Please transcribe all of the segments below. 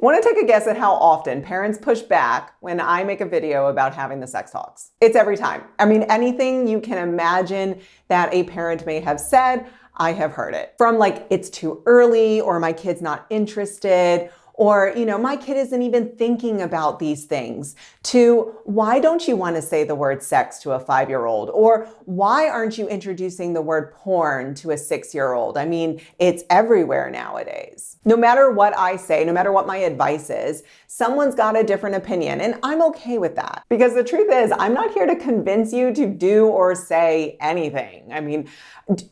Want to take a guess at how often parents push back when I make a video about having the sex talks? It's every time. I mean, anything you can imagine that a parent may have said, I have heard it. From like, it's too early, or my kid's not interested, or, my kid isn't even thinking about these things, to why don't you want to say the word sex to a 5-year-old? Or why aren't you introducing the word porn to a 6-year-old? I mean, it's everywhere nowadays. No matter what I say, no matter what my advice is, someone's got a different opinion, and I'm okay with that. Because the truth is, I'm not here to convince you to do or say anything. I mean,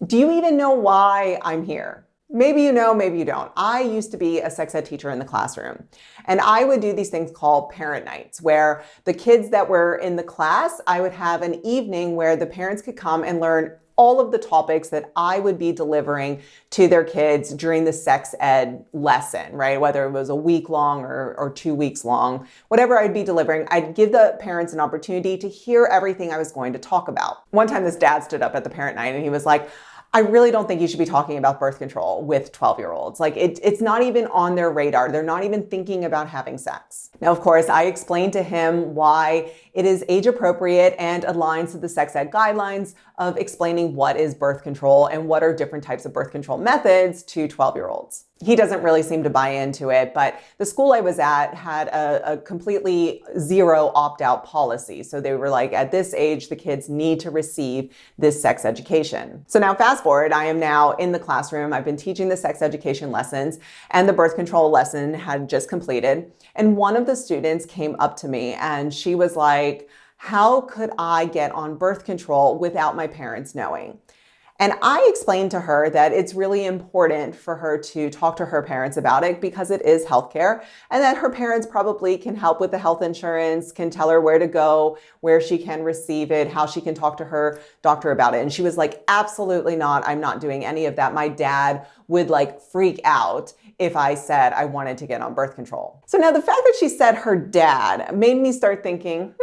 do you even know why I'm here? Maybe you know, maybe you don't. I used to be a sex ed teacher in the classroom, and I would do these things called parent nights, where the kids that were in the class, I would have an evening where the parents could come and learn all of the topics that I would be delivering to their kids during the sex ed lesson, right? Whether it was a week long or 2 weeks long, whatever I'd be delivering, I'd give the parents an opportunity to hear everything I was going to talk about. One time this dad stood up at the parent night and he was like, I really don't think you should be talking about birth control with 12-year-olds. Like it's not even on their radar. They're not even thinking about having sex. Now, of course, I explained to him why it is age appropriate and aligns to the sex ed guidelines of explaining what is birth control and what are different types of birth control methods to 12-year-olds. He doesn't really seem to buy into it, but the school I was at had a completely zero opt-out policy. So they were like, at this age, the kids need to receive this sex education. So now fast forward, I am now in the classroom. I've been teaching the sex education lessons, and the birth control lesson had just completed. And one of the students came up to me and she was like, how could I get on birth control without my parents knowing? And I explained to her that it's really important for her to talk to her parents about it because it is healthcare, and that her parents probably can help with the health insurance, can tell her where to go, where she can receive it, how she can talk to her doctor about it. And she was like, absolutely not. I'm not doing any of that. My dad would like freak out if I said I wanted to get on birth control. So now the fact that she said her dad made me start thinking,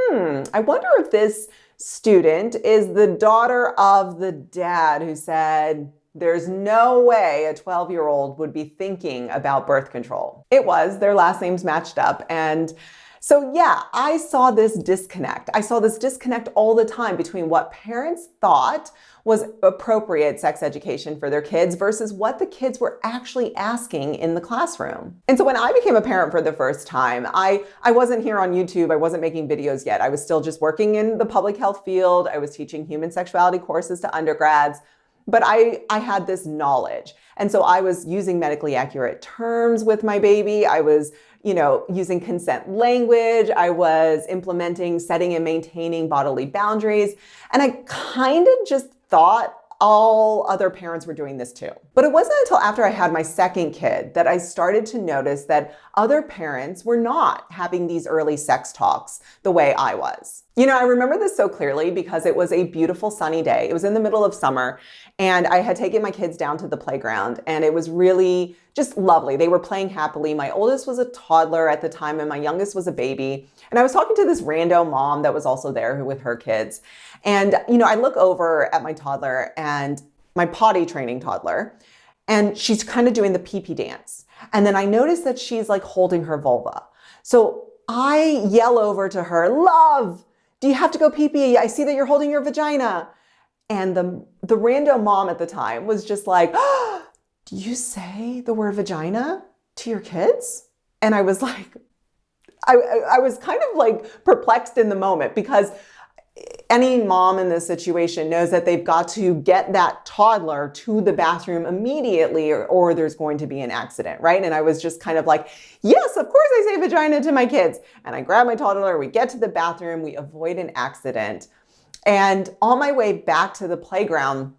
I wonder if this student is the daughter of the dad who said, there's no way a 12-year-old would be thinking about birth control. It was, their last names matched up. And so yeah, I saw this disconnect. I saw this disconnect all the time between what parents thought was appropriate sex education for their kids versus what the kids were actually asking in the classroom. And so when I became a parent for the first time, I wasn't here on YouTube. I wasn't making videos yet. I was still just working in the public health field. I was teaching human sexuality courses to undergrads, but I had this knowledge. And so I was using medically accurate terms with my baby. I was using consent language. I was implementing, setting and maintaining bodily boundaries. And I kind of just thought all other parents were doing this too. But it wasn't until after I had my second kid that I started to notice that other parents were not having these early sex talks the way I was. I remember this so clearly because it was a beautiful sunny day. It was in the middle of summer, and I had taken my kids down to the playground, and it was really just lovely. They were playing happily. My oldest was a toddler at the time, and my youngest was a baby. And I was talking to this rando mom that was also there with her kids. And, I look over at my toddler, and my potty training toddler, and she's kind of doing the pee-pee dance. And then I notice that she's like holding her vulva. So I yell over to her, love, do you have to go pee-pee? I see that you're holding your vagina. And the rando mom at the time was just like, oh, do you say the word vagina to your kids? And I was like, I was kind of like perplexed in the moment, because any mom in this situation knows that they've got to get that toddler to the bathroom immediately, or there's going to be an accident, right? And I was just kind of like, yes, of course I say vagina to my kids. And I grab my toddler, we get to the bathroom, we avoid an accident. And on my way back to the playground,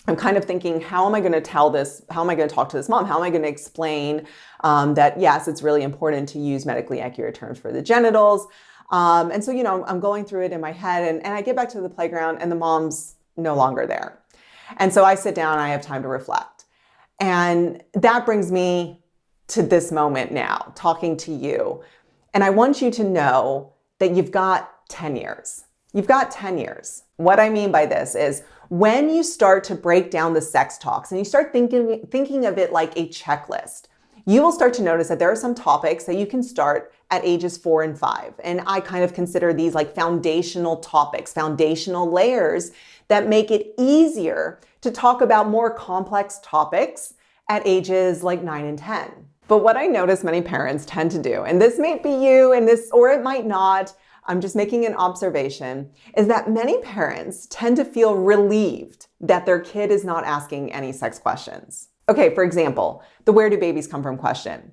I'm kind of thinking, how am I going to tell this? How am I going to talk to this mom? How am I going to explain that, yes, it's really important to use medically accurate terms for the genitals? And so, I'm going through it in my head, and I get back to the playground and the mom's no longer there. And so I sit down, I have time to reflect. And that brings me to this moment now, talking to you. And I want you to know that you've got 10 years. You've got 10 years. What I mean by this is when you start to break down the sex talks and you start thinking of it like a checklist, you will start to notice that there are some topics that you can start at ages 4 and 5. And I kind of consider these like foundational topics, foundational layers that make it easier to talk about more complex topics at ages like 9 and 10. But what I notice many parents tend to do, and this may be you and this, or it might not, I'm just making an observation, is that many parents tend to feel relieved that their kid is not asking any sex questions. Okay, for example, the where do babies come from question.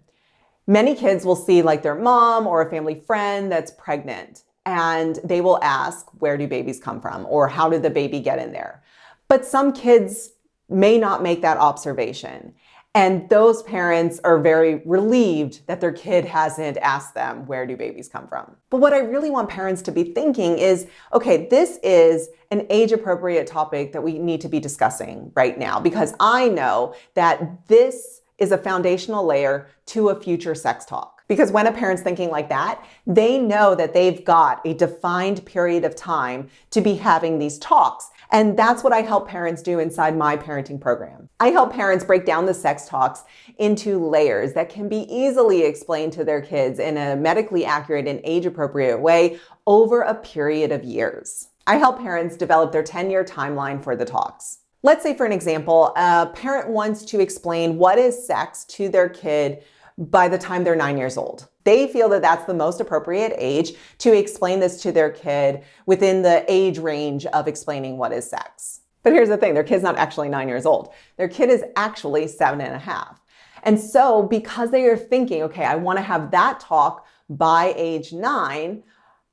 Many kids will see like their mom or a family friend that's pregnant, and they will ask, where do babies come from? Or how did the baby get in there? But some kids may not make that observation. And those parents are very relieved that their kid hasn't asked them, where do babies come from? But what I really want parents to be thinking is, okay, this is an age-appropriate topic that we need to be discussing right now, because I know that this is a foundational layer to a future sex talk. Because when a parent's thinking like that, they know that they've got a defined period of time to be having these talks. And that's what I help parents do inside my parenting program. I help parents break down the sex talks into layers that can be easily explained to their kids in a medically accurate and age-appropriate way over a period of years. I help parents develop their 10-year timeline for the talks. Let's say, for an example, a parent wants to explain what is sex to their kid by the time they're 9 years old. They feel that that's the most appropriate age to explain this to their kid within the age range of explaining what is sex. But here's the thing, their kid's not actually 9 years old. Their kid is actually 7.5. And so because they are thinking, okay, I want to have that talk by age 9,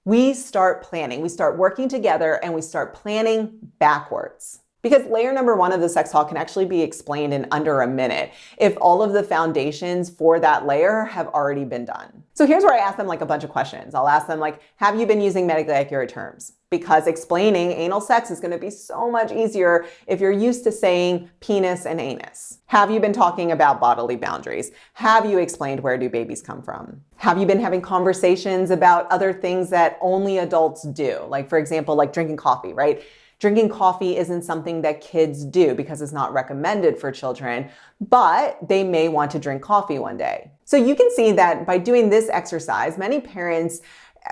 we start planning. We start working together and we start planning backwards. Because layer number 1 of the sex talk can actually be explained in under a minute if all of the foundations for that layer have already been done. So here's where I ask them like a bunch of questions. I'll ask them like, have you been using medically accurate terms? Because explaining anal sex is going to be so much easier if you're used to saying penis and anus. Have you been talking about bodily boundaries? Have you explained where do babies come from? Have you been having conversations about other things that only adults do? Like, for example, like drinking coffee, right? Drinking coffee isn't something that kids do because it's not recommended for children, but they may want to drink coffee one day. So you can see that by doing this exercise, many parents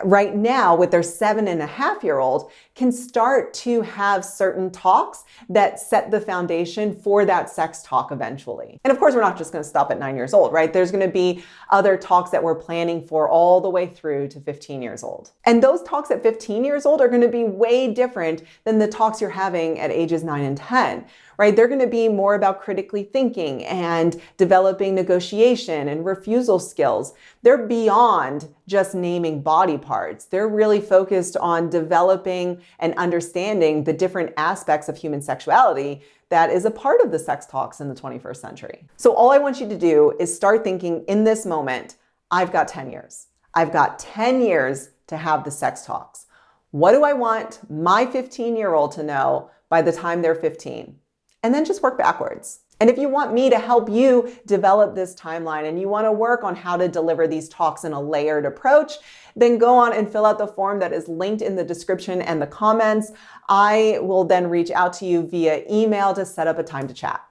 right now with their 7.5-year-old can start to have certain talks that set the foundation for that sex talk eventually. And of course, we're not just going to stop at 9 years old, right? There's going to be other talks that we're planning for all the way through to 15 years old. And those talks at 15 years old are going to be way different than the talks you're having at ages 9 and 10. Right? They're going to be more about critically thinking and developing negotiation and refusal skills. They're beyond just naming body parts. They're really focused on developing and understanding the different aspects of human sexuality that is a part of the sex talks in the 21st century. So all I want you to do is start thinking in this moment, I've got 10 years. I've got 10 years to have the sex talks. What do I want my 15-year-old to know by the time they're 15? And then just work backwards. And if you want me to help you develop this timeline and you want to work on how to deliver these talks in a layered approach, then go on and fill out the form that is linked in the description and the comments. I will then reach out to you via email to set up a time to chat.